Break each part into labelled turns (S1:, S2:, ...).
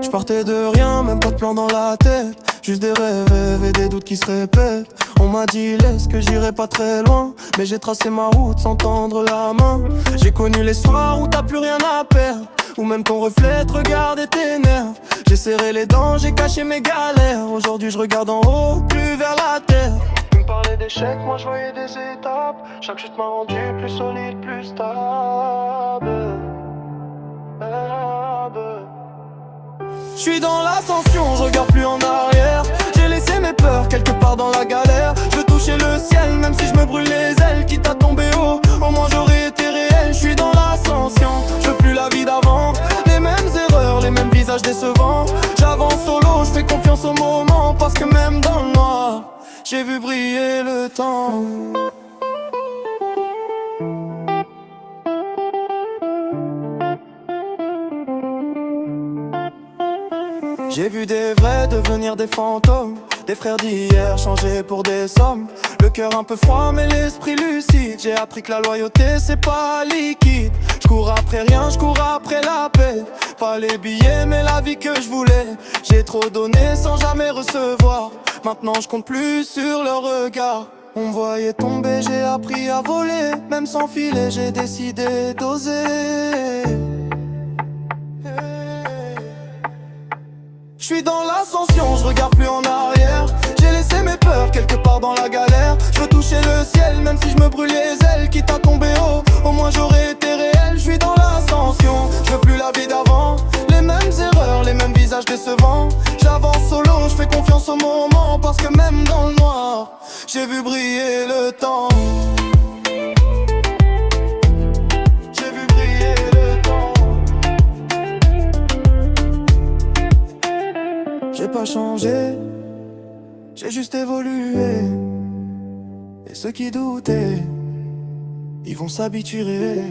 S1: J'partais de rien, même pas de plan dans la tête. Juste des rêves et des doutes qui se répètent. On m'a dit laisse que j'irai pas très loin, mais j'ai tracé ma route sans tendre la main. J'ai connu les soirs où t'as plus rien à perdre, où même ton reflet te regarde et t'énerve. J'ai serré les dents, j'ai caché mes galères. Aujourd'hui je regarde en haut, plus vers la terre. Tu me parlais d'échecs, moi je voyais des étapes. Chaque chute m'a rendu plus solide, plus stable. Je suis dans l'ascension, je regarde plus en arrière. J'ai laissé mes peurs quelque part dans la galère. Je veux toucher le ciel, même si je me brûle les ailes. Quitte à tomber haut, au moins j'aurais été réel. Je suis dans l'ascension, je veux plus la vie d'avant. Les mêmes erreurs, les mêmes visages décevants. J'avance solo, je fais confiance au moment. Parce que même dans le noir, j'ai vu briller le temps. J'ai vu des vrais devenir des fantômes, des frères d'hier changés pour des sommes. Le cœur un peu froid mais l'esprit lucide. J'ai appris que la loyauté c'est pas liquide. Je cours après rien, je cours après la paix. Pas les billets mais la vie que je voulais. J'ai trop donné sans jamais recevoir. Maintenant je compte plus sur leur regard. On me voyait tomber, j'ai appris à voler. Même sans filet j'ai décidé d'oser. Je suis dans l'ascension, je regarde plus en arrière. J'ai laissé mes peurs quelque part dans la galère. Je veux toucher le ciel, même si je me brûle les ailes. Quitte à tomber haut, au moins j'aurais été réel. Je suis dans l'ascension, je veux plus la vie d'avant. Les mêmes erreurs, les mêmes visages décevants. J'avance solo, je fais confiance au moment. Parce que même dans le noir, j'ai vu briller le temps. J'ai pas changé, j'ai juste évolué. Et ceux qui doutaient, ils vont s'habituer.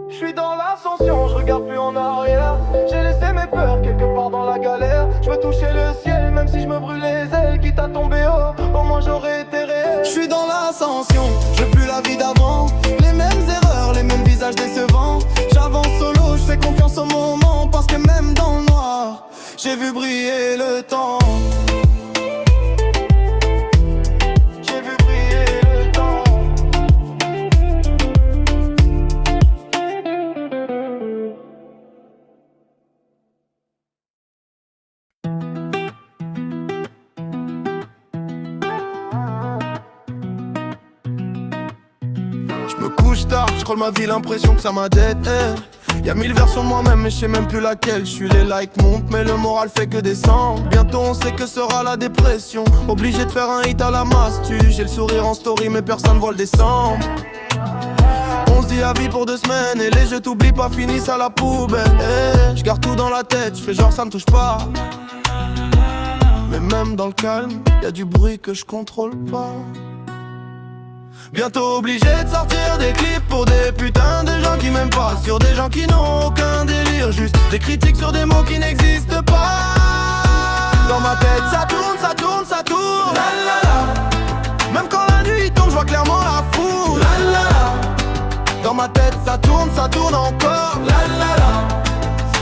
S1: Je suis dans l'ascension, je regarde plus en arrière. J'ai laissé mes peurs quelque part dans la galère. Je veux toucher le ciel, même si je me brûle les ailes. Quitte à tomber haut, au moins j'aurais été réel. Je suis dans l'ascension, je veux plus la vie d'avant. Les mêmes erreurs, les mêmes visages décevants. J'avance solo, je fais confiance au moment. Parce que même dans le noir, j'ai vu briller le temps. J'ai vu briller le temps. Je me couche tard, je scrolle ma vie, l'impression que ça m'a dead end. Y'a 1000 versions de moi-même mais je sais même plus laquelle. Je suis les likes montent mais le moral fait que descendre. Bientôt on sait que sera la dépression. Obligé de faire un hit à la mastu. J'ai le sourire en story mais personne voit le décembre. On se dit à vie pour 2 semaines. Et les jeux t'oublient pas finissent à la poubelle. Je garde tout dans la tête, je fais genre ça me touche pas. Mais même dans le calme, y'a du bruit que je contrôle pas. Bientôt obligé de sortir des clips pour des putains de gens qui m'aiment pas. Sur des gens qui n'ont aucun délire. Juste des critiques sur des mots qui n'existent pas. Dans ma tête ça tourne, ça tourne, ça tourne. La la la. Même quand la nuit tombe je vois clairement la foule. La la la. Dans ma tête ça tourne encore. La la la.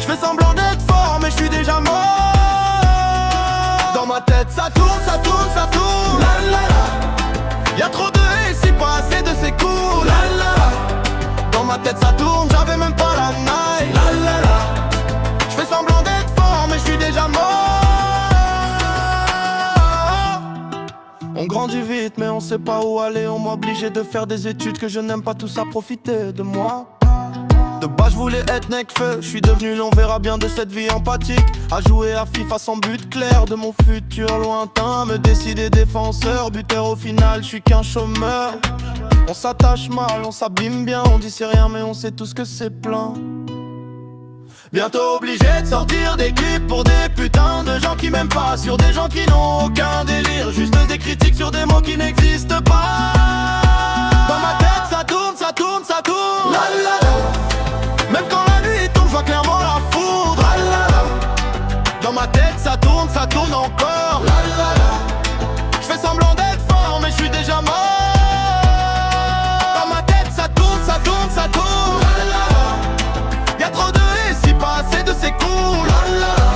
S1: Je fais semblant d'être fort mais je suis déjà mort. Dans ma tête ça tourne, ça tourne, ça tourne. La la la. Y'a trop de haine, si pas assez de c'est cool. La la la. Dans ma tête ça tourne, j'avais même pas la night. La la la. J'fais semblant d'être fort mais j'suis déjà mort. On grandit vite mais on sait pas où aller. On m'a obligé de faire des études que je n'aime pas, tout ça profiter de moi. De base je voulais être Nekfeu, je suis devenu l'on verra bien de cette vie empathique. À jouer à FIFA sans but clair, de mon futur lointain. Me décider défenseur, buteur au final, je suis qu'un chômeur. On s'attache mal, on s'abîme bien, on dit c'est rien mais on sait tous que c'est plein. Bientôt obligé de sortir des clips pour des putains de gens qui m'aiment pas. Sur des gens qui n'ont aucun délire, juste des critiques sur des mots qui n'existent pas. Dans ma tête ça tourne, ça tourne, ça tourne. La la la. Même quand la nuit tombe, je vois clairement la foudre. La la la. Dans ma tête ça tourne encore. La la la. Je fais semblant d'être fort mais je suis déjà mort. Dans ma tête ça tourne, ça tourne, ça tourne. La la la. Y'a trop de haine, si pas assez de c'est cool. La la la.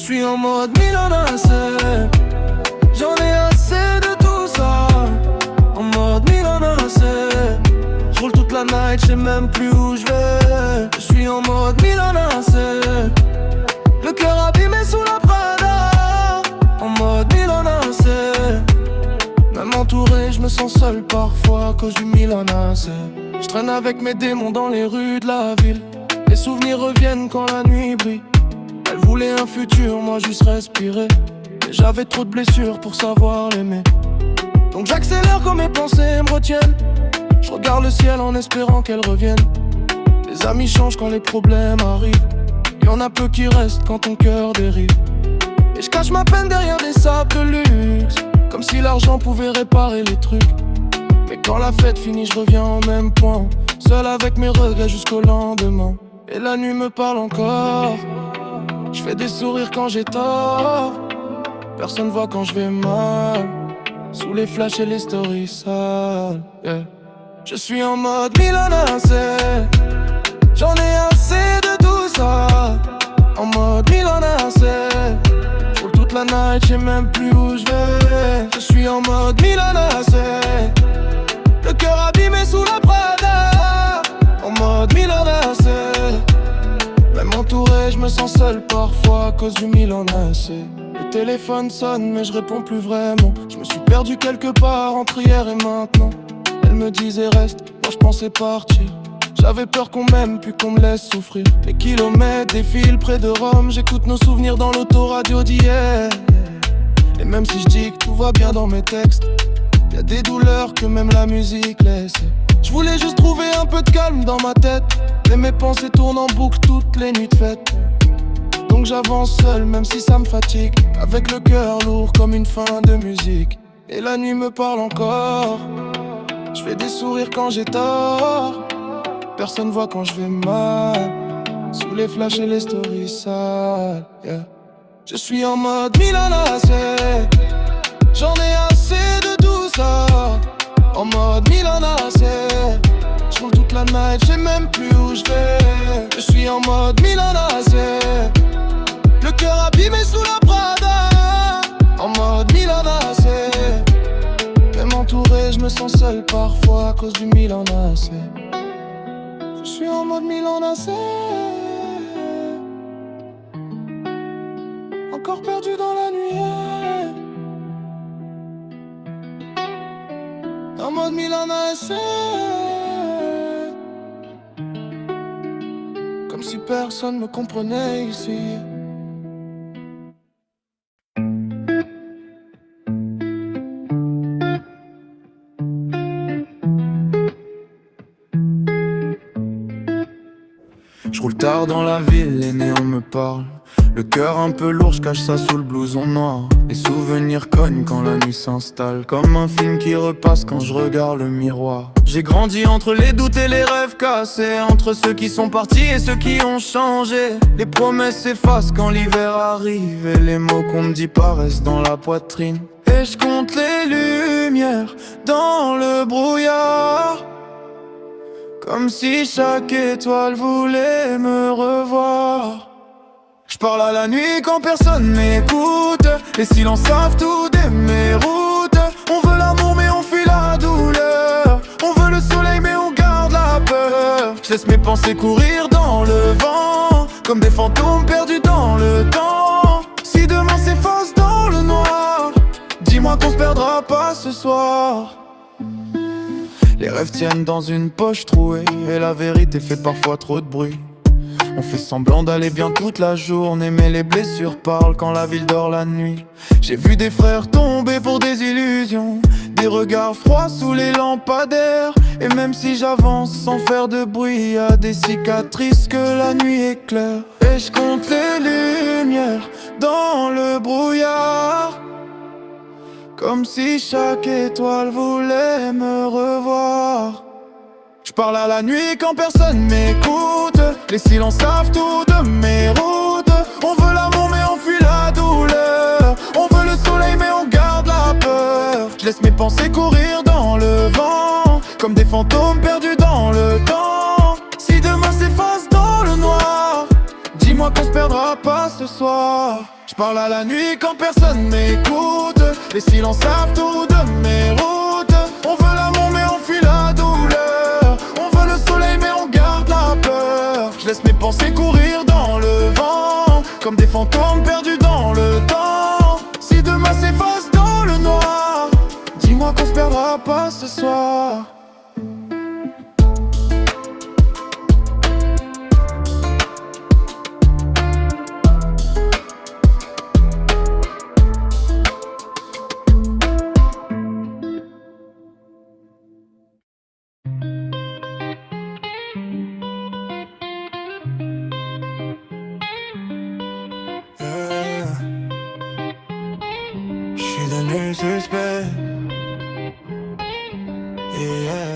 S1: suis en mode Milan AC. J'en ai assez de tout ça. En mode Milan AC. J'roule toute la night, j'sais même plus où j'vais. Je suis en mode Milan AC. Le cœur abîmé sous la Prada. En mode Milan AC. Même entouré, je me sens seul parfois à cause du Milan AC. Je traîne avec mes démons dans les rues de la ville. Les souvenirs reviennent quand la nuit brille. Elle voulait un futur, moi juste respirer. Et j'avais trop de blessures pour savoir l'aimer. Donc j'accélère quand mes pensées me retiennent. Je regarde le ciel en espérant qu'elle revienne. Les amis changent quand les problèmes arrivent. Y'en a peu qui restent quand ton cœur dérive. Et je cache ma peine derrière des sables de luxe, comme si l'argent pouvait réparer les trucs. Mais quand la fête finit, je reviens au même point, seul avec mes regrets jusqu'au lendemain. Et la nuit me parle encore. Je fais des sourires quand j'ai tort. Personne voit quand je vais mal. Sous les flashs et les stories sales, yeah. Je suis en mode Milan AC. J'en ai assez de tout ça. En mode Milan AC. J'roule toute la night, j'sais même plus où j'vais. Je suis en mode Milan AC. Le cœur abîmé sous la Prada. En mode Milan AC. Même entouré, je me sens seul parfois à cause du Milan AC. Le téléphone sonne mais je réponds plus vraiment. Je me suis perdu quelque part entre hier et maintenant. Elle me disait reste, moi je pensais partir. J'avais peur qu'on m'aime puis qu'on me laisse souffrir. Les kilomètres défilent près de Rome. J'écoute nos souvenirs dans l'autoradio d'hier. Et même si je dis que tout va bien dans mes textes, y'a des douleurs que même la musique laisse. Je voulais juste trouver un peu de calme dans ma tête. Et mes pensées tournent en boucle toutes les nuits de fête. Donc j'avance seul même si ça me fatigue, avec le cœur lourd comme une fin de musique. Et la nuit me parle encore. Je fais des sourires quand j'ai tort. Personne voit quand je vais mal. Sous les flashs et les stories sales, yeah. Je suis en mode Milan AC. J'en ai assez de tout ça. En mode Milan AC. J'roule toute la night, j'sais même plus où j'vais. Je suis en mode Milan AC. Le cœur abîmé sous la Prada. En mode Milan AC. Même entouré, je me sens seul parfois à cause du Milan AC. Je suis en mode Milan AC. Encore perdu dans la nuit. En mode Milan AC. Comme si personne me comprenait ici. Je roule tard dans la ville, les néons me parlent. Le cœur un peu lourd, je cache ça sous le blouson noir. Les souvenirs cognent quand la nuit s'installe, comme un film qui repasse quand je regarde le miroir. J'ai grandi entre les doutes et les rêves cassés, entre ceux qui sont partis et ceux qui ont changé. Les promesses s'effacent quand l'hiver arrive, et les mots qu'on me dit paraissent dans la poitrine. Et je compte les lumières dans le brouillard, comme si chaque étoile voulait me revoir. Je parle à la nuit quand personne m'écoute. Les silences savent tout de mes routes. On veut l'amour mais on fuit la douleur. On veut le soleil mais on garde la peur. Je laisse mes pensées courir dans le vent, comme des fantômes perdus dans le temps. Si demain s'efface dans le noir, dis-moi qu'on se perdra pas ce soir. Les rêves tiennent dans une poche trouée, et la vérité fait parfois trop de bruit. On fait semblant d'aller bien toute la journée, mais les blessures parlent quand la ville dort la nuit. J'ai vu des frères tomber pour des illusions, des regards froids sous les lampadaires. Et même si j'avance sans faire de bruit, y a des cicatrices que la nuit éclaire. Et je compte les lumières dans le brouillard, comme si chaque étoile voulait me revoir. Je parle à la nuit quand personne m'écoute. Les silences savent tout de mes routes. On veut l'amour mais on fuit la douleur. On veut le soleil mais on garde la peur. Je laisse mes pensées courir dans le vent, comme des fantômes perdus dans le temps. Si demain s'efface dans le noir, dis-moi Dis-moi qu'on se perdra pas ce soir. Je parle à la nuit quand personne m'écoute. Les silences savent tout de mes routes. On veut l'amour mais on fuit la douleur. On veut le soleil mais on garde la peur. Je laisse mes pensées courir dans le vent, comme des fantômes perdus dans le temps. Si demain s'efface dans le noir, dis-moi qu'on se perdra pas ce soir.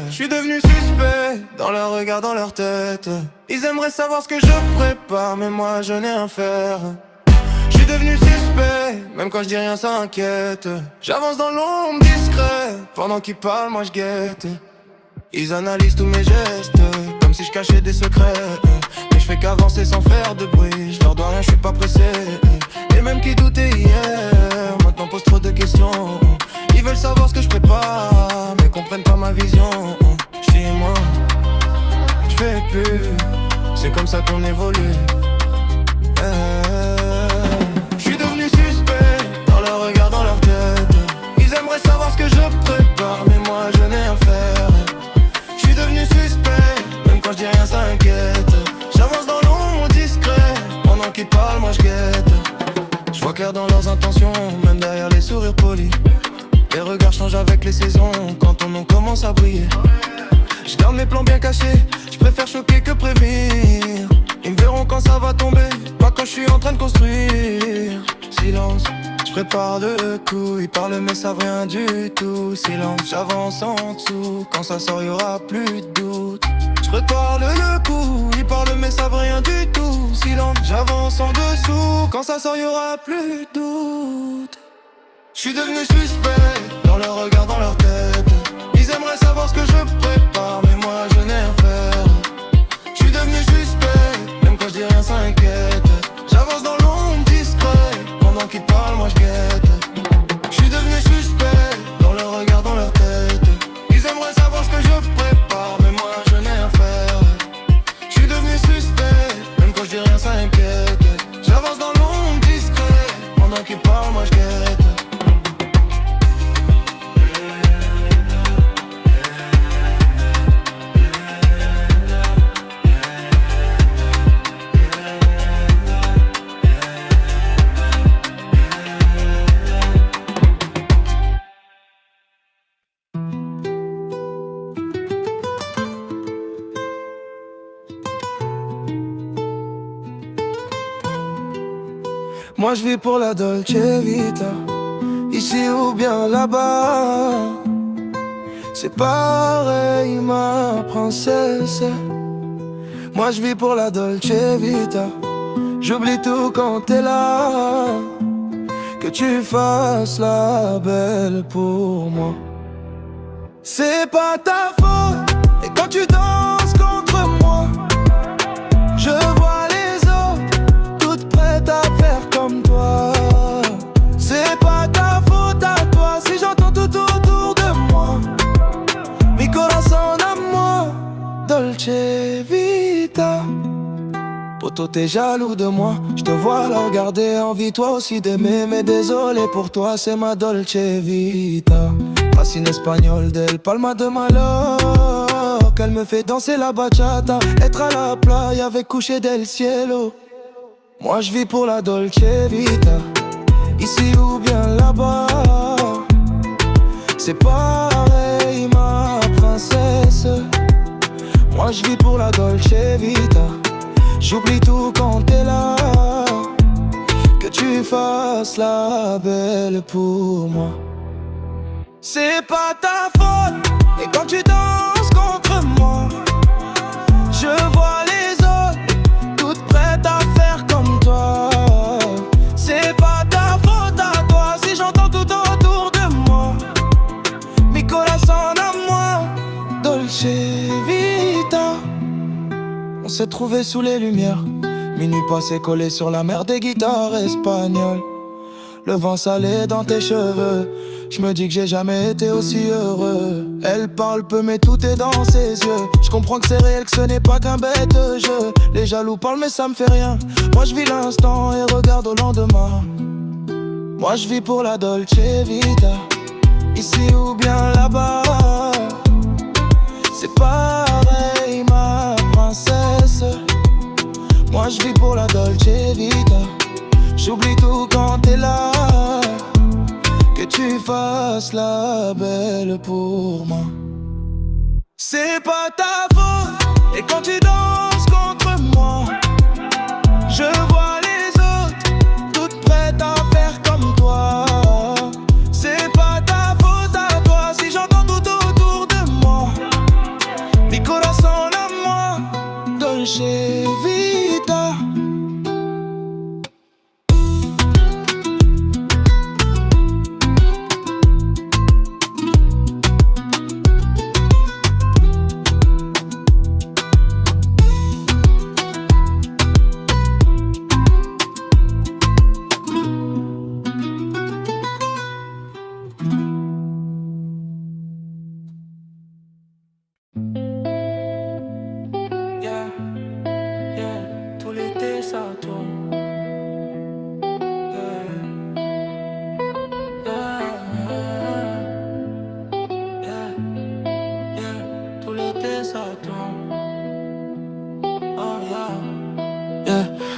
S1: Je suis devenu suspect dans leur regard, dans leur tête. Ils aimeraient savoir ce que je prépare, mais moi je n'ai rien à faire. Je suis devenu suspect, même quand je dis rien ça inquiète. J'avance dans l'ombre discret, pendant qu'ils parlent moi je guette. Ils analysent tous mes gestes, comme si je cachais des secrets. Mais je fais qu'avancer sans faire de bruit. Je leur dois rien, je suis pas pressé. Et même qui doutaient hier, maintenant posent trop de questions. Ils veulent savoir ce que je prépare, mais comprennent pas ma vision. J'dis moi, j'fais plus. C'est comme ça qu'on évolue. J'suis devenu suspect dans leur regard, dans leur tête. Ils aimeraient savoir ce que je prépare, mais moi je n'ai rien à faire. J'suis devenu suspect, même quand je dis rien ça inquiète. J'avance dans l'ombre discret, pendant qu'ils parlent moi je guette. Je vois clair dans leurs intentions, même derrière les sourires polis. Les regards changent avec les saisons, quand ton nom commence à briller. Je garde mes plans bien cachés, je préfère choquer que prévenir. Ils me verront quand ça va tomber, pas quand je suis en train de construire. Silence, je prépare le coup, ils parlent mais savent rien du tout. Silence, j'avance en dessous, quand ça sort y'aura plus de doute. Je prépare le coup, ils parlent mais savent rien du tout. Silence, j'avance en dessous, quand ça sort y'aura plus de doute. Je suis devenu suspect dans leur regard, dans leur tête. Ils aimeraient savoir ce que je prépare, mais moi je n'ai rien à faire. Je suis devenu suspect, même quand je dis rien ça inquiète. J'avance dans l'ombre discret, pendant qu'ils parlent moi je guette. Je suis devenu suspect dans leur regard, dans leur tête. Ils aimeraient savoir ce que je prépare, mais moi je n'ai rien à faire. Je suis devenu suspect, même quand je dis rien ça inquiète. J'avance dans l'ombre discret, pendant qu'ils parlent moi je guette. Moi je vis pour la Dolce Vita, ici ou bien là-bas. C'est pareil ma princesse. Moi je vis pour la Dolce Vita. J'oublie tout quand t'es là. Que tu fasses la belle pour moi. C'est pas ta faute. Et quand tu danses contre moi, je vois les autres toutes prêtes à faire comme toi. C'est pas ta faute à toi si j'entends tout autour de moi. Mi corazon à moi, Dolce Vita. Poto t'es jaloux de moi, je te vois la regarder, envie toi aussi d'aimer. Mais désolé pour toi, c'est ma Dolce Vita. Racine espagnole del Palma de Mallorca, elle me fait danser la bachata. Être à la playa avec coucher del cielo. Moi je vis pour la Dolce Vita, ici ou bien là-bas. C'est pareil ma princesse. Moi je vis pour la Dolce Vita. J'oublie tout quand t'es là. Que tu fasses la belle pour moi. C'est pas ta faute. Et quand tu danses contre moi, je vois les autres toutes prêtes à faire comme toi. C'est pas ta faute à toi si j'entends tout autour de moi. Mi corazon à moi, Dolce Vita. On s'est trouvés sous les lumières, Minuit passé collé sur la mer des guitares espagnoles. Le vent salé dans tes cheveux. Je me dis que j'ai jamais été aussi heureux. Elle parle peu mais tout est dans ses yeux. Je comprends que c'est réel, que ce n'est pas qu'un bête jeu. Les jaloux parlent mais ça me fait rien. Moi je vis l'instant et regarde au lendemain. Moi je vis pour la Dolce Vita. Ici ou bien là-bas, c'est pareil ma princesse. Moi je vis pour la Dolce Vita. J'oublie tout quand t'es là. Que tu fasses la belle pour moi. C'est pas ta faute. Et quand tu danses contre moi, je vois les autres toutes prêtes à faire comme toi. C'est pas ta faute à toi si j'entends tout autour de moi. Mi corazón a moi, Dolce Vita.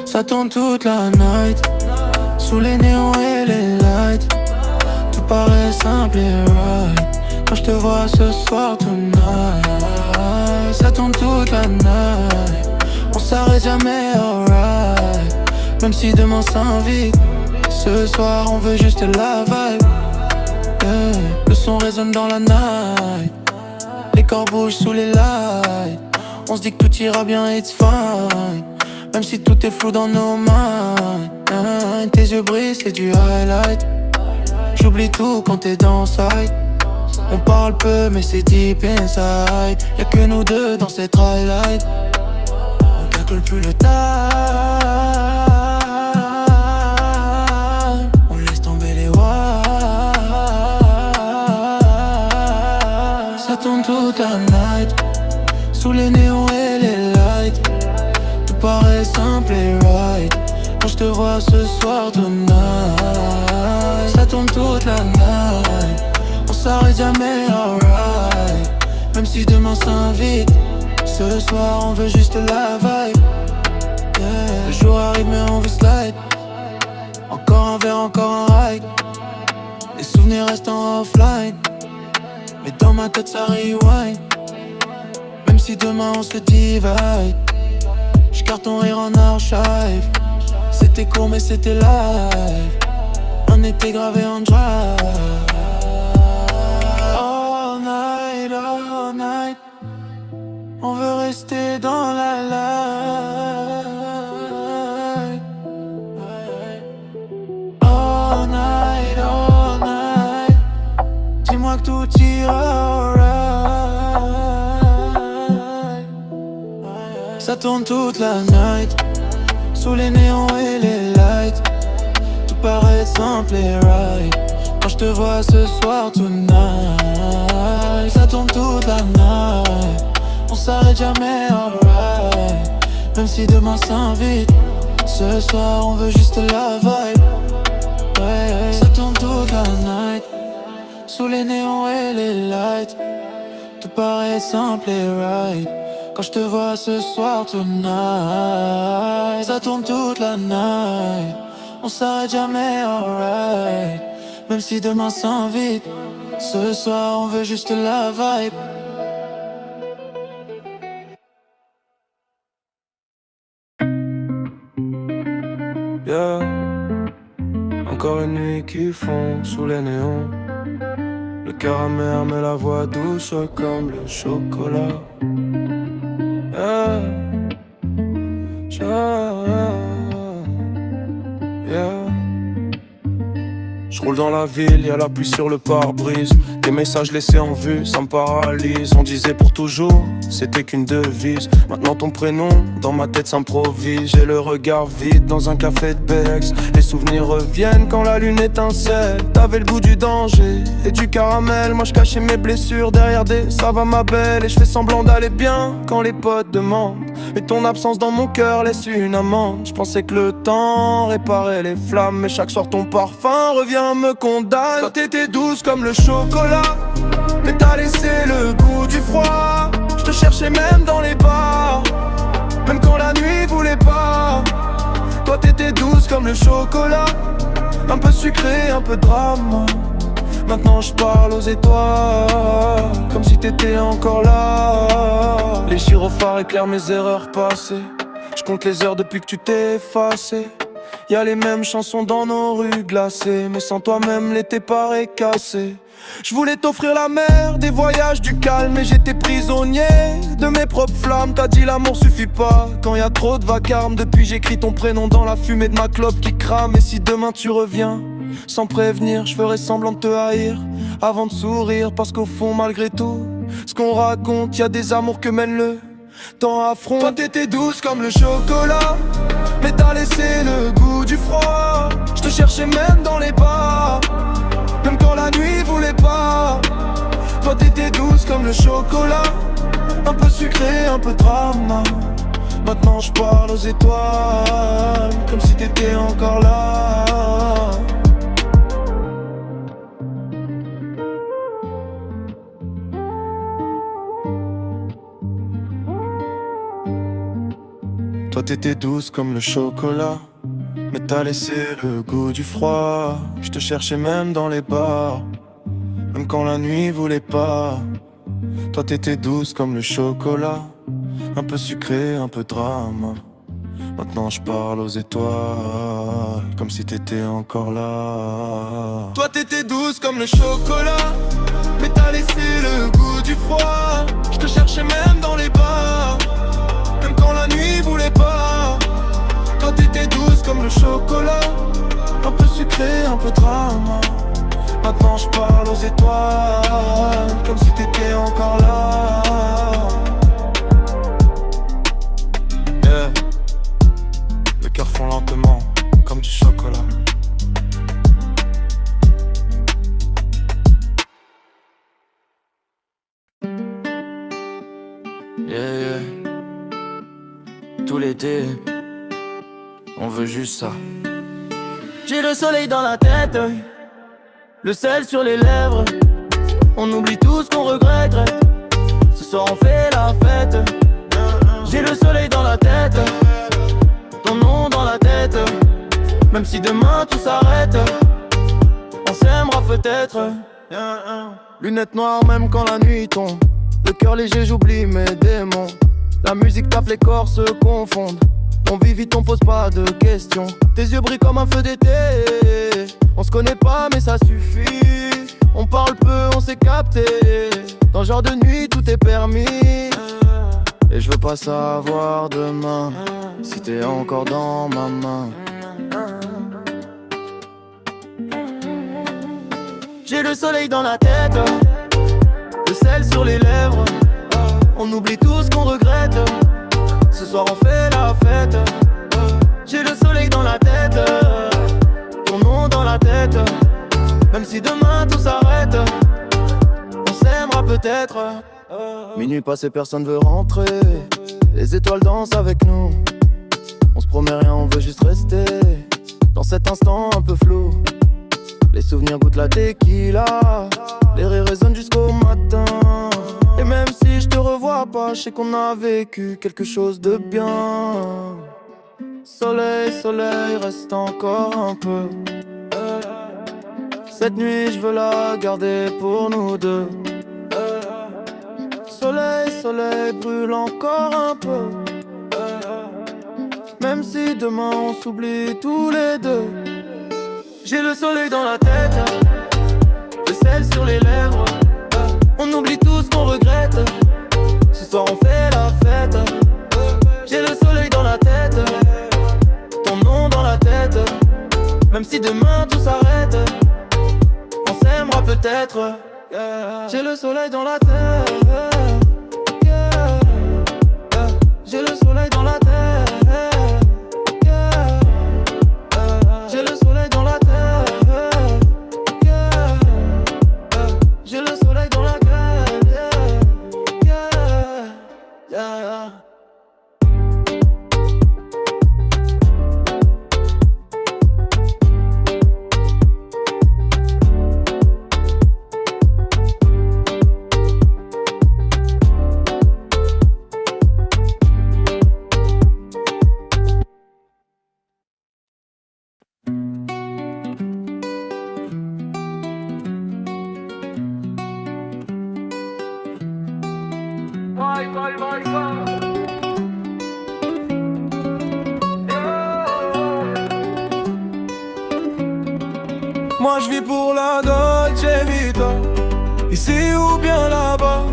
S1: Ça tourne toute la night, sous les néons et les lights. Tout paraît simple et right. Quand je te vois ce soir tonight, ça tourne toute la night. On s'arrête jamais, alright. Même si demain s'invite, ce soir on veut juste la vibe. Yeah. Le son résonne dans la night. Les corps bougent sous les lights. On se dit que tout ira bien, it's fine. Même si tout est flou dans nos mains. Tes yeux brillent, c'est du highlight. J'oublie tout quand t'es dans side. On parle peu mais c'est deep inside. Y'a que nous deux dans cette highlight. On calcule plus le time. On laisse tomber les wives. Ça tourne toute la night, sous les néons et les lights. Tout paraît simple et right. Quand je te vois ce soir tonight, ça tourne toute la night. On s'arrête jamais, alright. Même si demain s'invite, ce soir on veut juste la vibe. Yeah. Le jour arrive mais on veut slide. Encore un verre, encore un ride. Les souvenirs restent en offline, mais dans ma tête ça rewind. Même si demain on se divide, j'garde ton rire en archive. C'était court mais c'était live. On était gravé en drive. All night, on veut rester dans la light. All night, dis-moi que tout ira alright. Ça tourne toute la night, sous les néons et les lights. Tout paraît simple et right. Quand je te vois ce soir tonight, ça tourne toute la night. On s'arrête jamais, alright. Même si demain s'invite, ce soir on veut juste la vibe. Ouais, ça tourne toute la night, sous les néons et les lights. Tout paraît simple et right. Quand je te vois ce soir tonight, ça tourne toute la night. On s'arrête jamais, alright. Même si demain s'invite, ce soir on veut juste la vibe. Yeah. Encore une nuit qui fond sous les néons. Le cœur amer mais la voix douce comme le chocolat. Yeah. Yeah. Je roule dans la ville, y'a la pluie sur le pare-brise. Des messages laissés en vue, ça me paralyse. On disait pour toujours, c'était qu'une devise. Maintenant ton prénom, dans ma tête s'improvise. J'ai le regard vide dans un café de Bex. Les souvenirs reviennent quand la lune étincelle. T'avais le goût du danger et du caramel. Moi je cachais mes blessures derrière des ça va ma belle. Et je fais semblant d'aller bien quand les potes demandent. Mais ton absence dans mon cœur laisse une amende. Je pensais que le temps réparait les flammes, mais chaque soir ton parfum revient me condamne. Toi t'étais douce comme le chocolat, mais t'as laissé le goût du froid. Je te cherchais même dans les bars, même quand la nuit voulait pas. Toi t'étais douce comme le chocolat, un peu sucré, un peu drame. Maintenant je parle aux étoiles, comme si t'étais encore là. Les gyrophares éclairent mes erreurs passées. Je compte les heures depuis que tu t'es effacé. Y'a les mêmes chansons dans nos rues glacées, mais sans toi-même l'été paraît cassé. Je voulais t'offrir la mer, des voyages, du calme, mais j'étais prisonnier de mes propres flammes. T'as dit l'amour suffit pas quand y a trop de vacarme. Depuis j'écris ton prénom dans la fumée de ma clope qui crame. Et si demain tu reviens sans prévenir, je ferai semblant de te haïr avant de sourire, parce qu'au fond malgré tout ce qu'on raconte, y a des amours que mène le temps à front. Toi t'étais douce comme le chocolat, mais t'as laissé le goût du froid. Je te cherchais même dans les bars, même quand la nuit voulait pas. Toi t'étais douce comme le chocolat, un peu sucré, un peu drama. Maintenant je parle aux étoiles, comme si t'étais encore là. Toi t'étais douce comme le chocolat, mais t'as laissé le goût du froid. Je te cherchais même dans les bars, même quand la nuit voulait pas. Toi t'étais douce comme le chocolat, un peu sucré, un peu drame. Maintenant je parle aux étoiles, comme si t'étais encore là. Toi t'étais douce comme le chocolat, mais t'as laissé le goût du froid. Je te cherchais même dans les bars, même quand la nuit voulait pas. Toi t'étais douce comme le chocolat, un peu sucré, un peu drama. Maintenant je parle aux étoiles, comme si t'étais encore là. Yeah. Le cœur fond lentement, comme du chocolat. Yeah, yeah. Tout l'été, on veut juste ça. J'ai le soleil dans la tête, le sel sur les lèvres. On oublie tout ce qu'on regrette. Ce soir on fait la fête. J'ai le soleil dans la tête, ton nom dans la tête. Même si demain tout s'arrête, on s'aimera peut-être. Lunettes noires même quand la nuit tombe. Le cœur léger, j'oublie mes démons. La musique tape, les corps se confondent. On vit vite, on pose pas de questions. Tes yeux brillent comme un feu d'été. On se connaît pas mais ça suffit. On parle peu, on s'est capté. Dans ce genre de nuit tout est permis. Et je veux pas savoir demain si t'es encore dans ma main. J'ai le soleil dans la tête, le sel sur les lèvres. On oublie tout ce qu'on regrette. Ce soir on fait la fête. J'ai le soleil dans la tête, ton nom dans la tête. Même si demain tout s'arrête, on s'aimera peut-être. Minuit passé, personne veut rentrer. Les étoiles dansent avec nous. On se promet rien, on veut juste rester dans cet instant un peu flou. Les souvenirs goûtent la tequila, les rires résonnent jusqu'au matin. Et même si je te revois pas, je sais qu'on a vécu quelque chose de bien. Soleil, soleil, reste encore un peu. Cette nuit je veux la garder pour nous deux. Soleil, soleil, brûle encore un peu. Même si demain on s'oublie tous les deux. J'ai le soleil dans la tête, le sel sur les lèvres. On oublie tout ce qu'on regrette. Ce soir on fait la fête. J'ai le soleil dans la tête, ton nom dans la tête. Même si demain tout s'arrête, on s'aimera peut-être. J'ai le soleil dans la tête, yeah. J'ai le soleil dans la tête, yeah. J'ai le soleil dans la tête, yeah. J'ai le soleil dans la tête, yeah. Yeah. Moi je vis pour la Dolce Vita, ici ou bien là-bas.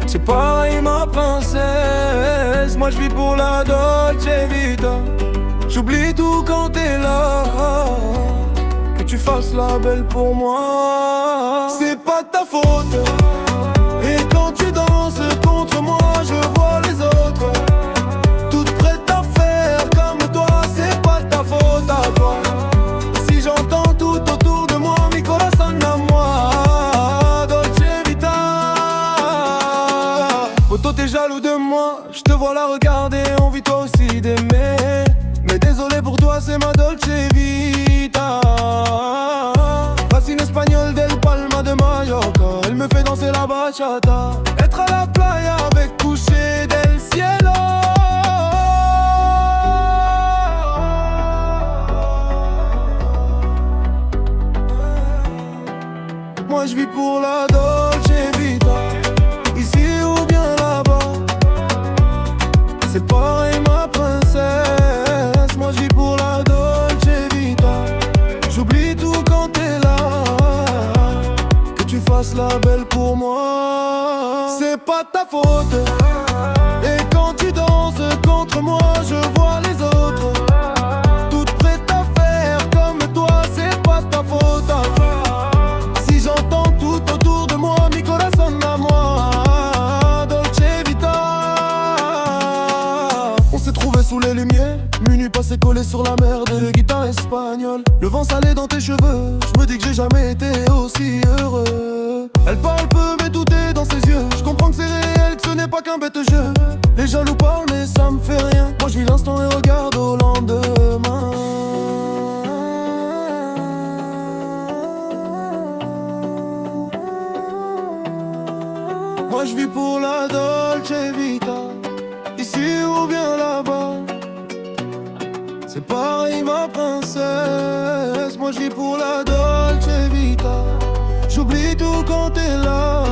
S1: C'est pareil ma princesse. Moi je vis pour la Dolce Vita. J'oublie tout quand t'es là. Que tu fasses la belle pour moi, c'est pas ta faute. Et quand tu danses contre moi, je vois les autres toutes prêtes à faire comme toi. C'est pas ta faute à toi. Si j'entends tout autour de moi, mi corazon à moi, Dolce Vita. Poto t'es jaloux de moi, je te vois la regarder, envie toi aussi d'aimer. Mais désolé pour toi, c'est ma Dolce Vita. Racine espagnole del Palma de Mallorca, elle me fait danser la bachata. Être à la playa avec coucher del cielo. Moi je vis pour la Dolce Vita, ici ou bien là-bas. C'est pareil ma princesse. Moi je vis pour la Dolce Vita. J'oublie tout quand t'es là. Que tu fasses la belle pour moi, c'est pas ta faute. Et quand tu danses contre moi, je vois les autres toutes prêtes à faire comme toi. C'est pas ta faute à toi. Si j'entends tout autour de moi, mi corazon à moi, Dolce Vita. On s'est trouvé sous les lumières, minuit passé collé sur la mer de guitare espagnole. Le vent salé dans tes cheveux, je me dis que j'ai jamais été aussi heureux. Elle parle peu mais tout est dans ses yeux. Je comprends que c'est réel, que ce n'est pas qu'un bête jeu. Les jaloux parlent mais ça me fait rien. Moi je vis l'instant et regarde au lendemain. Moi je vis pour la Dolce Vita, ici ou bien là-bas. C'est pareil ma princesse. Moi je vis pour la Dolce Vita. J'oublie tout quand t'es là.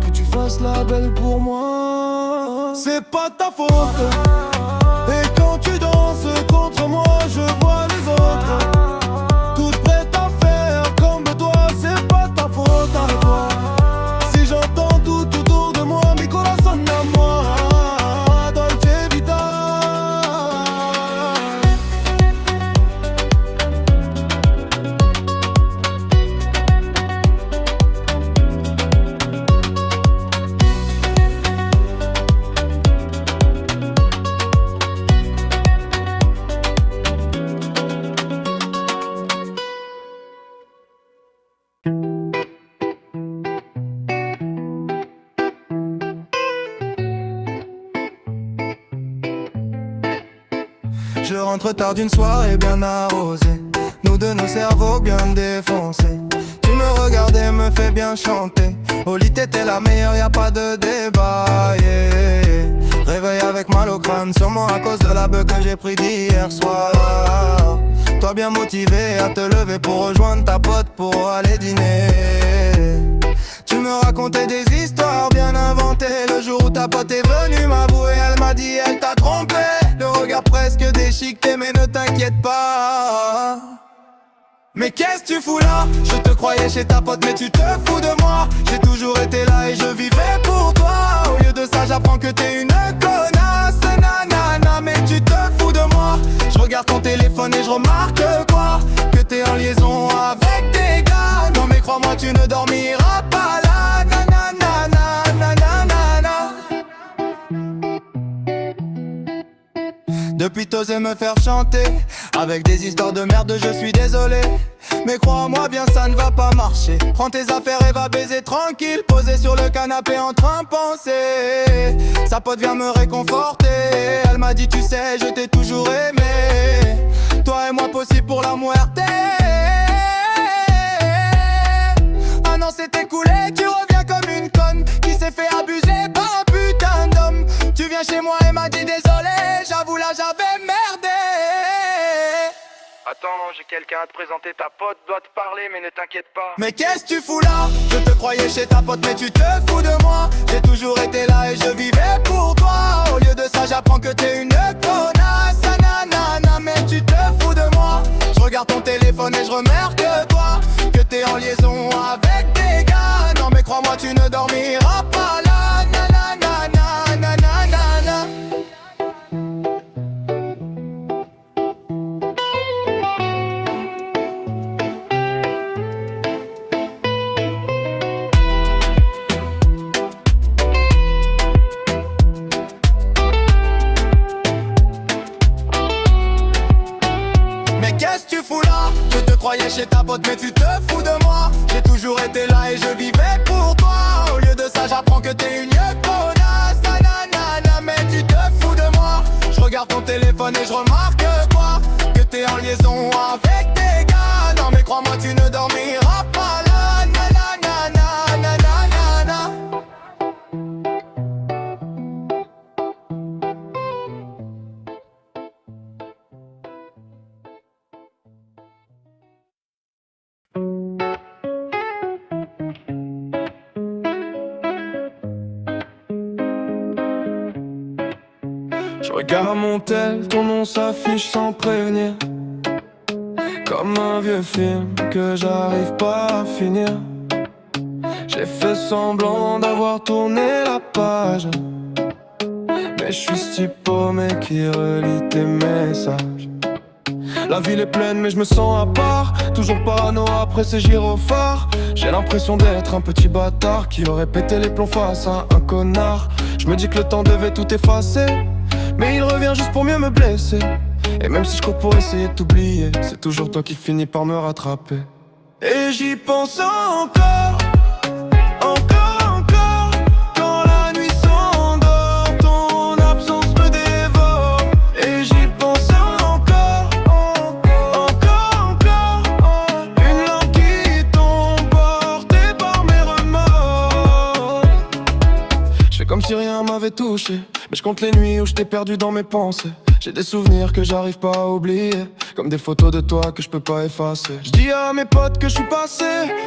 S1: Que tu fasses la belle pour moi, c'est pas ta faute. Et quand tu danses contre moi, je vois les autres toutes prêtes à faire comme toi. C'est pas ta faute à toi. Si j'entends tout autour de moi, mi corazon à moi, Dolce Vita. Je rentre tard d'une soirée bien arrosée, nous deux nos cerveaux bien défoncés. Tu me regardais, me fais bien chanter. Au lit t'étais la meilleure, y'a pas de débat, yeah. Réveil avec mal au crâne, sûrement à cause de la beuh que j'ai pris d'hier soir. Toi bien motivé à te lever pour rejoindre ta pote pour aller dîner. Tu me racontais des histoires bien inventées. Le jour où ta pote est venue m'avouer, elle m'a dit elle t'a trompé. Le regard presque déchiqueté, mais ne t'inquiète pas. Mais qu'est-ce que tu fous là? Je te croyais chez ta pote mais tu te fous de moi. J'ai toujours été là et je vivais pour toi. Au lieu de ça j'apprends que t'es une connasse. Nanana, mais tu te fous de moi. Je regarde ton téléphone et je remarque quoi? Que t'es en liaison avec des gars. Non mais crois-moi tu ne dormiras pas là. Depuis t'osais me faire chanter avec des histoires de merde, je suis désolé. Mais crois-moi bien, ça ne va pas marcher. Prends tes affaires et va baiser tranquille, posé sur le canapé en train de penser. Sa pote vient me réconforter. Elle m'a dit tu sais, je t'ai toujours aimé. Toi et moi possible pour la muerte. Un an s'est écoulé, tu reviens comme une conne qui s'est fait abuser par un putain d'homme. Tu viens chez moi et m'a dit désolé, j'avoue là j'avais merdé.
S2: Attends, j'ai quelqu'un à te présenter, ta pote doit te parler mais ne t'inquiète pas.
S1: Mais qu'est-ce que tu fous là? Je te croyais chez ta pote mais tu te fous de moi. J'ai toujours été là et je vivais pour toi. Au lieu de ça j'apprends que t'es une connasse. Nanana, mais tu te fous de moi. Je regarde ton téléphone et je remarque que toi, que t'es en liaison avec des gars. Non mais crois-moi tu ne dormiras pas là. Nanana, nanana. Qu'est-ce que tu fous là? Je te croyais chez ta pote mais tu te fous de moi. J'ai toujours été là et je vivais pour toi. Au lieu de ça j'apprends que t'es une connasse. Nanana, mais tu te fous de moi. Je regarde ton téléphone et je remarque que quoi, que t'es en liaison avec des gars. Non mais crois-moi tu ne dormiras pas là. Nanana, nanana. Je regarde mon tel, ton nom s'affiche sans prévenir. Comme un vieux film que j'arrive pas à finir. J'ai fait semblant d'avoir tourné la page, mais je suis ce type paumé qui relit tes messages. La ville est pleine mais je me sens à part. Toujours parano après ces gyrophares. J'ai l'impression d'être un petit bâtard qui aurait pété les plombs face à un connard. Je me dis que le temps devait tout effacer, mais il revient juste pour mieux me blesser. Et même si je cours pour essayer de t'oublier, c'est toujours toi qui finis par me rattraper. Et j'y pense encore, encore, encore. Quand la nuit s'endort, ton absence me dévore. Et j'y pense encore, encore, encore. Une lampe qui tombe portée par mes remords. Je fais comme si rien m'avait touché, mais je compte les nuits où je t'ai perdu dans mes pensées. J'ai des souvenirs que j'arrive pas à oublier, comme des photos de toi que je peux pas effacer. Je dis à mes potes que je suis passé,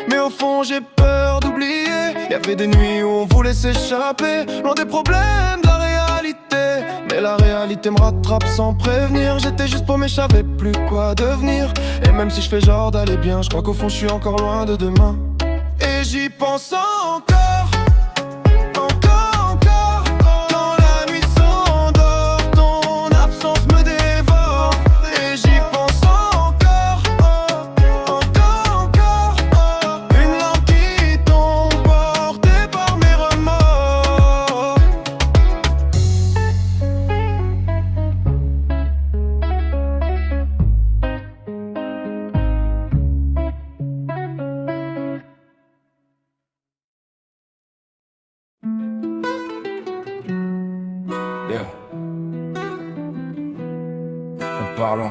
S1: mais au fond j'ai peur d'oublier. Y'avait des nuits où on voulait s'échapper, loin des problèmes de la réalité. Mais la réalité me rattrape sans prévenir. J'étais juste paumé, je savais plus quoi devenir. Et même si je fais genre d'aller bien, je crois qu'au fond je suis encore loin de demain. Et j'y pense encore. Parlons.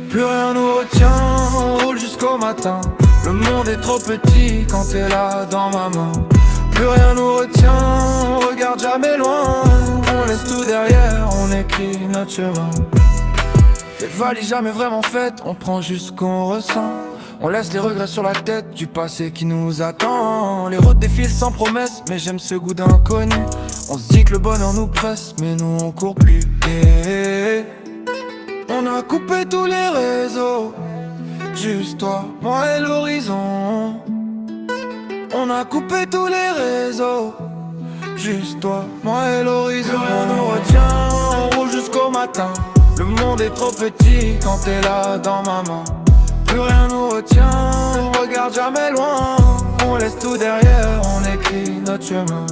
S1: Plus rien nous retient, on roule jusqu'au matin. Le monde est trop petit quand t'es là dans ma main. Plus rien nous retient, on regarde jamais loin. On laisse tout derrière, on écrit notre chemin. Les valises jamais vraiment faites, on prend juste ce qu'on ressent. On laisse les regrets sur la tête du passé qui nous attend. Les routes défilent sans promesse, mais j'aime ce goût d'inconnu. On se dit que le bonheur nous presse, mais nous on court plus. On a coupé tous les réseaux, juste toi, moi et l'horizon. On a coupé tous les réseaux, juste toi, moi et l'horizon. Plus rien nous retient, on roule jusqu'au matin. Le monde est trop petit quand t'es là dans ma main. Plus rien nous retient, on regarde jamais loin. On laisse tout derrière, on écrit notre chemin.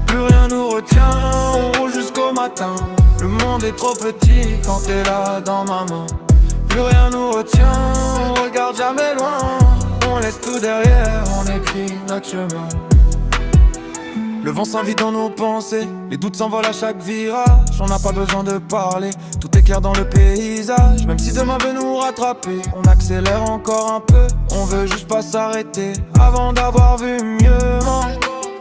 S1: Plus rien nous retient, on roule jusqu'au matin. Le monde est trop petit quand t'es là dans ma main. Plus rien nous retient, on regarde jamais loin. On laisse tout derrière, on écrit notre chemin. Le vent s'invite dans nos pensées, les doutes s'envolent à chaque virage. On n'a pas besoin de parler, tout est clair dans le paysage. Même si demain veut nous rattraper, on accélère encore un peu. On veut juste pas s'arrêter avant d'avoir vu mieux.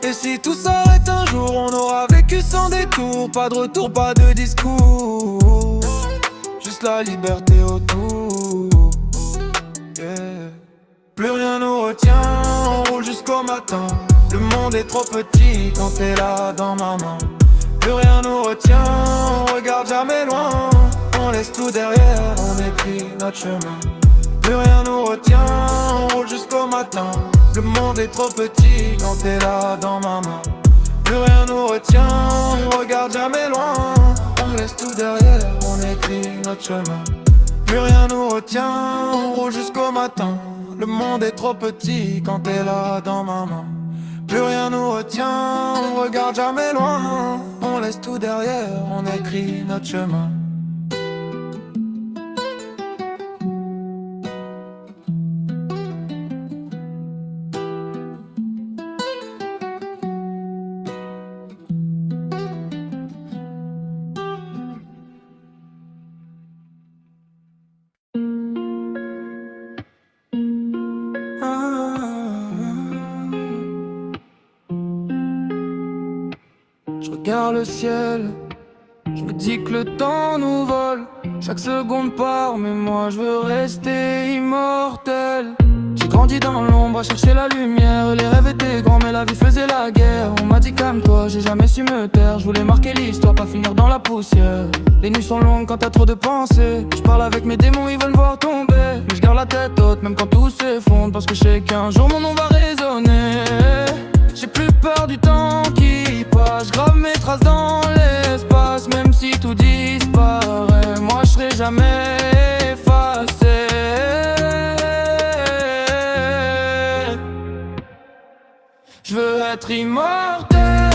S1: Et si tout s'arrête un jour, on aura vécu sans détour. Pas de retour, pas de discours, juste la liberté autour. Yeah. Plus rien nous retient, on roule jusqu'au matin. Le monde est trop petit quand t'es là dans ma main. Plus rien nous retient, on regarde jamais loin. On laisse tout derrière, on écrit notre chemin. Plus rien nous retient, on roule jusqu'au matin. Le monde est trop petit quand t'es là dans ma main. Plus rien nous retient, on regarde jamais loin. On laisse tout derrière, on écrit notre chemin. Plus rien nous retient, on roule jusqu'au matin. Le monde est trop petit quand t'es là dans ma main. Plus rien nous retient, on regarde jamais loin. On laisse tout derrière, on écrit notre chemin. Je regarde le ciel, je me dis que le temps nous vole. Chaque seconde part, mais moi je veux rester immortel. J'ai grandi dans l'ombre à chercher la lumière. Les rêves étaient grands mais la vie faisait la guerre. On m'a dit calme-toi, j'ai jamais su me taire. Je voulais marquer l'histoire, pas finir dans la poussière. Les nuits sont longues quand t'as trop de pensées. Je parle avec mes démons, ils veulent me voir tomber. Mais je garde la tête haute même quand tout s'effondre. Parce que je sais qu'un jour mon nom va résonner. J'ai plus peur du temps qui passe. Je grave mes traces dans l'espace. Même si tout disparaît, moi je serai jamais effacé. Je veux être immortel,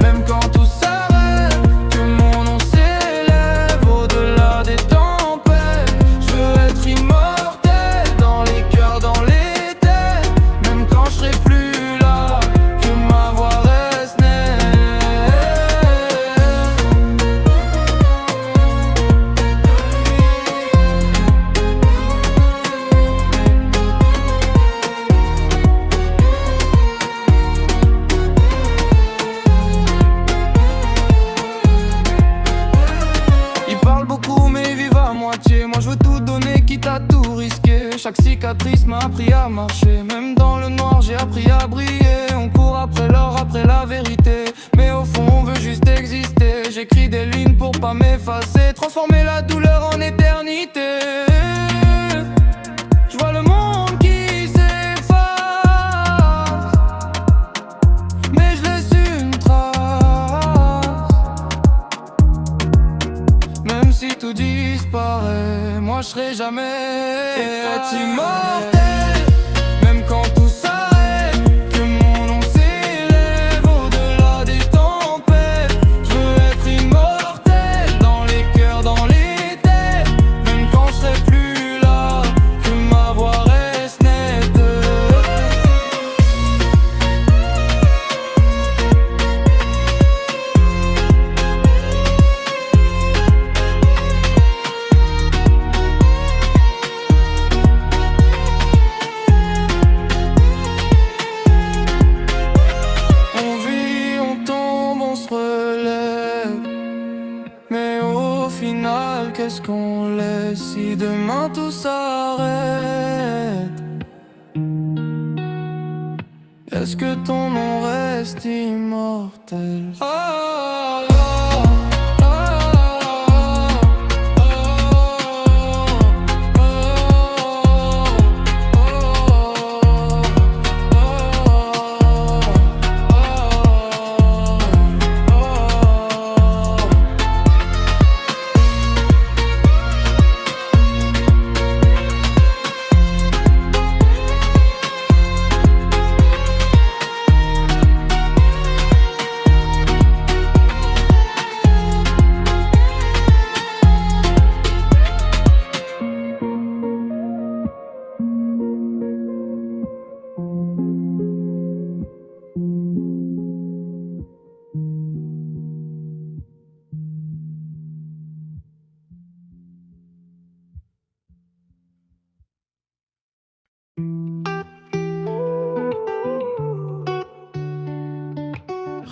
S1: même quand tout s'arrête. Que mon nom s'élève au-delà des tempêtes. Je veux être immortel, dans les cœurs, dans les têtes. Même quand je serai plus là, que ma voix reste nette. Ils parlent beaucoup mais ils vivent à moitié. Moi je veux tout donner quitte à tout risquer. Chaque cicatrice m'a appris à marcher. Même dans le noir j'ai appris à briller. On court après l'or, après la vérité. Mais au fond on veut juste exister. J'écris des lignes pour pas m'effacer. Transformer la douleur en éternité. Je vois le monde qui s'efface, mais je laisse une trace. Même si tout disparaît, moi je serai jamais immortel. Même quand tout s'arrête, que mon nom s'élève au-delà des tempêtes. Je veux être immortel, dans les cœurs, dans les têtes. Même quand je serai plus là, que ma voix reste nette. On vit, on tombe, on se relève. Mais au final, qu'est-ce qu'on laisse si demain tout s'arrête? Est-ce que ton nom reste immortel? Oh, oh, oh, oh,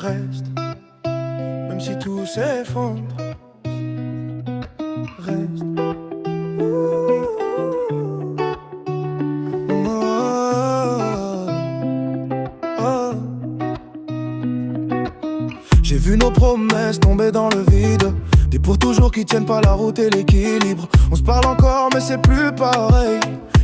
S1: Reste, même si tout s'effondre. Reste. J'ai vu nos promesses tomber dans le vide, des pour toujours qui tiennent pas la route et l'équilibre. On se parle encore mais c'est plus pareil.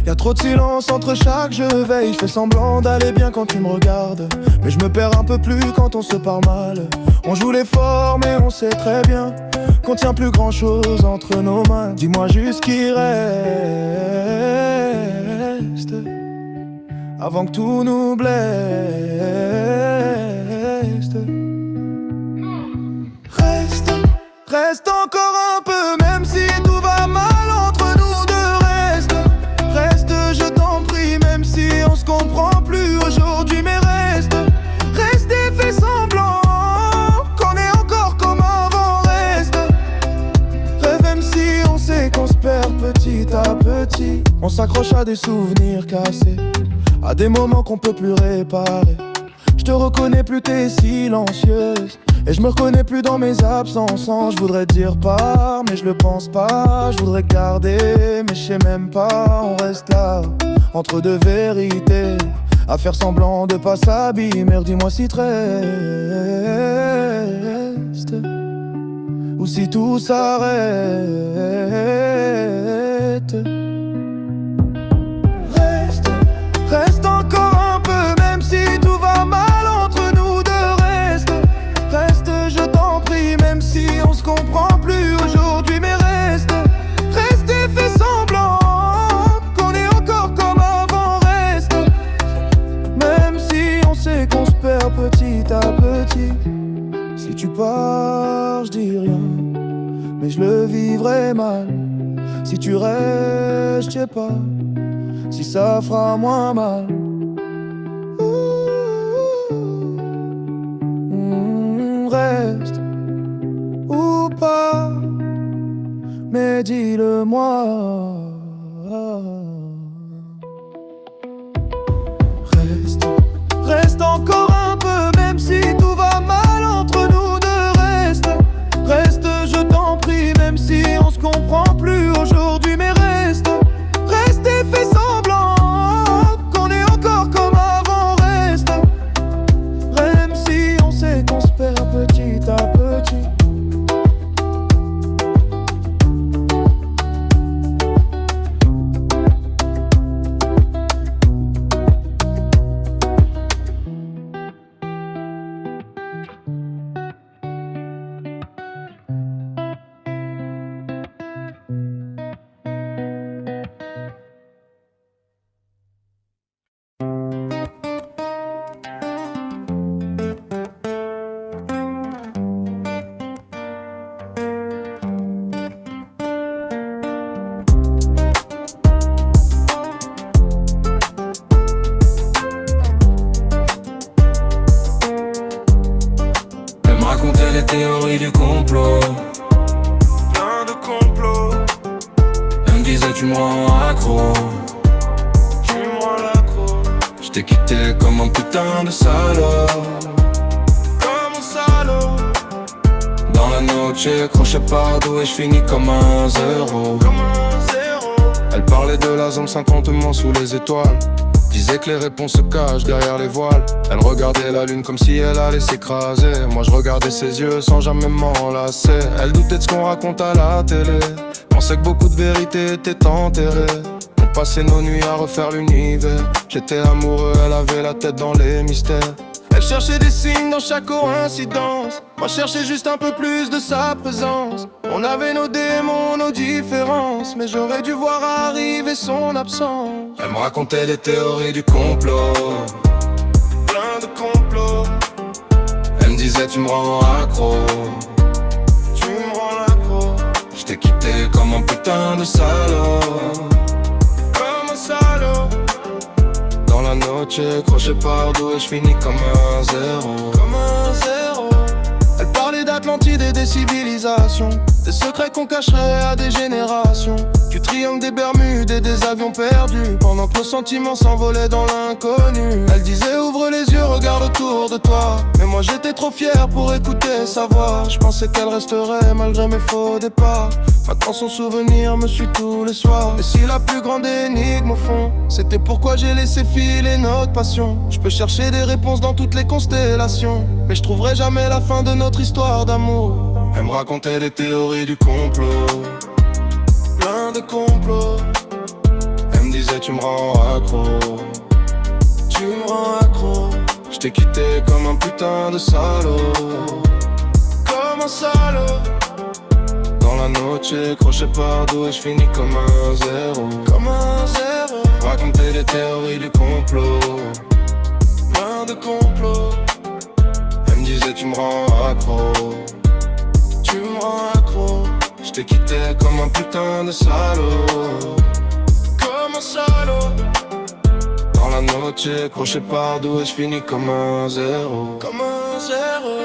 S1: Y'a trop de silence entre chaque je veille. Je fais semblant d'aller bien quand tu me regardes, mais je me perds un peu plus quand on se parle mal. On joue les forts mais on sait très bien qu'on tient plus grand chose entre nos mains. Dis-moi juste qui reste avant que tout nous blesse. Reste encore un peu, même si tout va mal entre nous deux. Reste, je t'en prie, même si on se comprend plus aujourd'hui. Mais reste et fais semblant qu'on est encore comme avant. Reste, rêve même si on sait qu'on se perd petit à petit. On s'accroche à des souvenirs cassés, à des moments qu'on peut plus réparer. Je te reconnais plus, t'es silencieuse, et je me reconnais plus dans mes absences. Je voudrais dire pas, mais je le pense pas. Je voudrais garder, mais je sais même pas. On reste là, entre deux vérités, à faire semblant de pas s'abîmer. Dis-moi si tu restes, ou si tout s'arrête. Reste encore un peu, même si tout va mal entre nous deux. Reste, je t'en prie, même si on se comprend plus aujourd'hui. Mais reste et fais semblant qu'on est encore comme avant. Reste, même si on sait qu'on se perd petit à petit. Si tu pars, je dis rien, mais je le vivrai mal. Si tu restes, je sais pas si ça fera moins mal. Reste ou pas, mais dis-le-moi. Reste encore un peu, même si tout va mal entre nous deux. Reste, je t'en prie, même si on se comprend plus aujourd'hui. Mais reste et fais semblant qu'on est encore comme avant. Reste, même si on sait qu'on se perd petit à petit.
S3: Les théories du complot,
S1: Plein de complots,
S3: elle me disait tu me rends accro.
S1: tu me rends l'accro.
S3: Je t'ai quitté comme un putain de salaud.
S1: Comme un salaud,
S3: Dans la noche, crochet partout et je finis comme un zéro.
S1: comme un zéro.
S3: Elle parlait de la zone 50 sous les étoiles, disait que les réponses se cachent derrière les voiles. Elle regardait la lune comme si elle allait s'écraser. Moi je regardais ses yeux sans jamais m'enlacer. Elle doutait de ce qu'on raconte à la télé, pensait que beaucoup de vérités étaient enterrées. On passait nos nuits à refaire l'univers. J'étais amoureux, elle avait la tête dans les mystères. Elle cherchait des signes dans chaque coïncidence. Moi je cherchais juste un peu plus de sa présence. On avait nos démons, nos différences, mais j'aurais dû voir arriver son absence. Elle me racontait les théories du complot,
S1: Plein de complots,
S3: elle me disait tu me rends accro.
S1: tu me rends l'accro.
S3: Je t'ai quitté comme un putain de salaud.
S1: Comme un salaud,
S3: Dans la noche, crochet partout et je finis comme un zéro.
S1: comme un zéro.
S3: Elle parlait d'Atlantide et des civilisations, des secrets qu'on cacherait à des générations, Du triangle des Bermudes et des avions perdus, pendant que nos sentiments s'envolaient dans l'inconnu. Elle disait ouvre les yeux, regarde autour de toi. Mais moi j'étais trop fier pour écouter sa voix. Je pensais qu'elle resterait malgré mes faux départs. Maintenant son souvenir me suit tous les soirs. Et si la plus grande énigme au fond, c'était pourquoi j'ai laissé filer notre passion. Je peux chercher des réponses dans toutes les constellations, mais je trouverai jamais la fin de notre histoire d'amour. Elle me racontait des théories du complot, plein de complots. Elle me disait tu me rends accro, tu me rends accro. Je t'ai quitté comme un putain de salaud, comme un salaud. Dans la noche, crochet par-d'où et je finis comme un zéro, comme un zéro. Raconter des théories du complot, plein de complots. Elle me disait tu me rends accro, tu me rends accro. Je t'ai quitté comme un putain de salaud, comme un salaud. Dans la noche, crochet par-d'où et je finis comme un zéro, comme un zéro.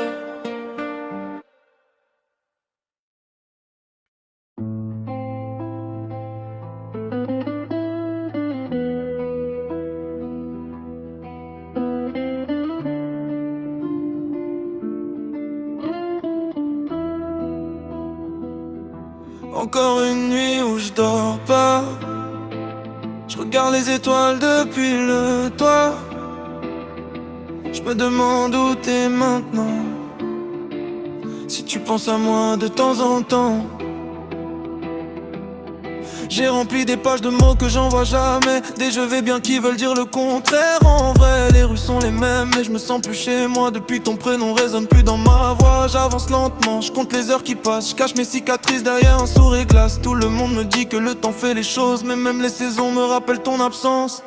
S1: Encore une nuit où je dors pas. Je regarde les étoiles depuis le toit. Je me demande où t'es maintenant. Si tu penses à moi de temps en temps. J'ai rempli des pages de mots que j'envoie jamais. Des je vais bien qui veulent dire le contraire. En vrai les rues sont les mêmes, mais je me sens plus chez moi. Depuis ton prénom résonne plus dans ma voix. J'avance lentement, je compte les heures qui passent. Je cache mes cicatrices derrière un sourire glace. Tout le monde me dit que le temps fait les choses, mais même les saisons me rappellent ton absence.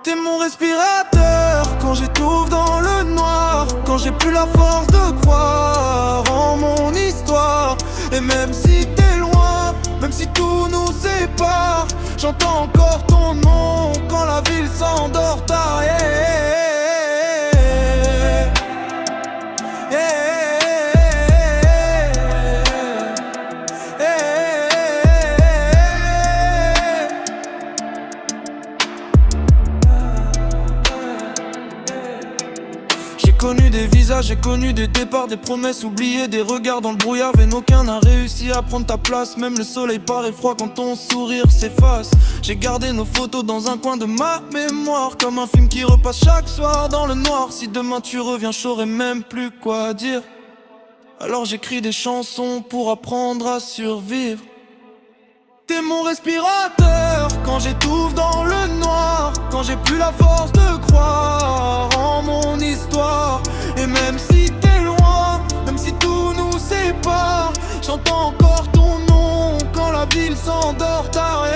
S1: T'es mon respirateur quand j'étouffe dans le noir, quand j'ai plus la force de croire en mon histoire. Et même si t'es loin, même si tout nous sépare, j'entends encore ton nom quand la ville s'endort tard. J'ai connu des visages, j'ai connu des départs, des promesses oubliées, des regards dans le brouillard. Mais aucun n'a réussi à prendre ta place. Même le soleil paraît froid quand ton sourire s'efface. J'ai gardé nos photos dans un coin de ma mémoire, comme un film qui repasse chaque soir dans le noir. Si demain tu reviens, j'aurais même plus quoi dire. Alors j'écris des chansons pour apprendre à survivre. T'es mon respirateur quand j'étouffe dans le noir, quand j'ai plus la force de croire en mon histoire. Et même si t'es loin, même si tout nous sépare, j'entends encore ton nom quand la ville s'endort tard.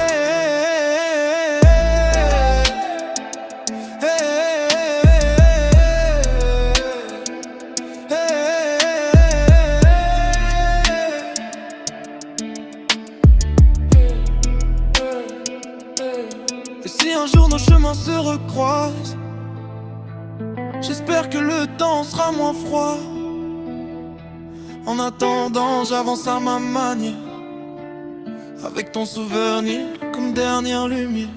S1: Et si un jour nos chemins se recroisent, j'espère que le temps sera moins froid. En attendant, j'avance à ma manière, avec ton souvenir comme dernière lumière.